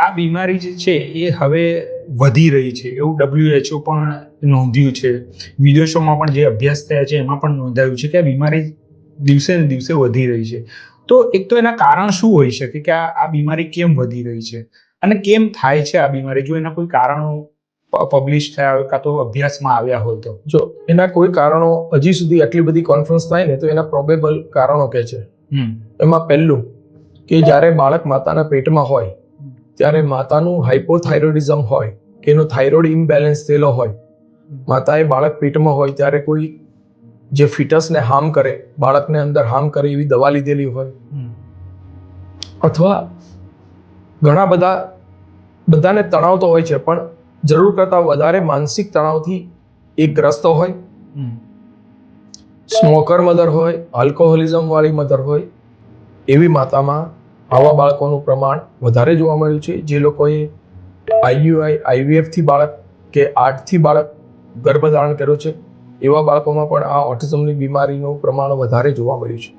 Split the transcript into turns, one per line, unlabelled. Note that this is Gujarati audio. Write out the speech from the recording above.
આ બીમારી જે છે એ હવે વધી રહી છે એવું WHO પણ નોંધ્યું છે. વિદેશોમાં પણ જે અભ્યાસ થયા છે એમાં પણ નોંધાયું છે કે આ બીમારી દિવસે ને દિવસે વધી રહી છે. તો એક તો એના કારણ શું હોઈ શકે કે આ બીમારી કેમ વધી રહી છે અને કેમ થાય છે આ બીમારી? જો એના કોઈ કારણો પબ્લિશ થયા હોય કાં તો અભ્યાસમાં આવ્યા હોય તો.
જો એના કોઈ કારણો હજી સુધી આટલી બધી કોન્ફરન્સ થાય ને તો એના પ્રોબેબલ કારણો કે છે. એમાં પહેલું કે જ્યારે બાળક માતાના પેટમાં હોય ત્યારે માતાનું હાઇપોથાઇરોઇડિઝમ હોય કે એનો થાઇરોઇડ ઇમ્બેલેન્સ થયેલો હોય, માતાએ બાળક પેટમાં હોય ત્યારે કોઈ જે ફિટસને હાર્મ કરે, બાળકને અંદર હાર્મ કરે એવી દવા લીધેલી હોય, અથવા ઘણા બધાને તણાવ તો હોય છે પણ જરૂર કરતાં વધારે માનસિક તણાવથી એક ગ્રસ્ત હોય, સ્મોકર મધર હોય, આલ્કોહોલિઝમ વાળી મધર હોય, એવી માતામાં આવા બાળકોનું પ્રમાણ વધારે જોવા મળ્યું છે. જે લોકોએ IVF થી બાળક કે આર્ટથી બાળક ગર્ભધારણ કર્યો છે એવા બાળકોમાં પણ આ ઓટિઝમની બીમારીનું પ્રમાણ વધારે જોવા મળ્યું છે.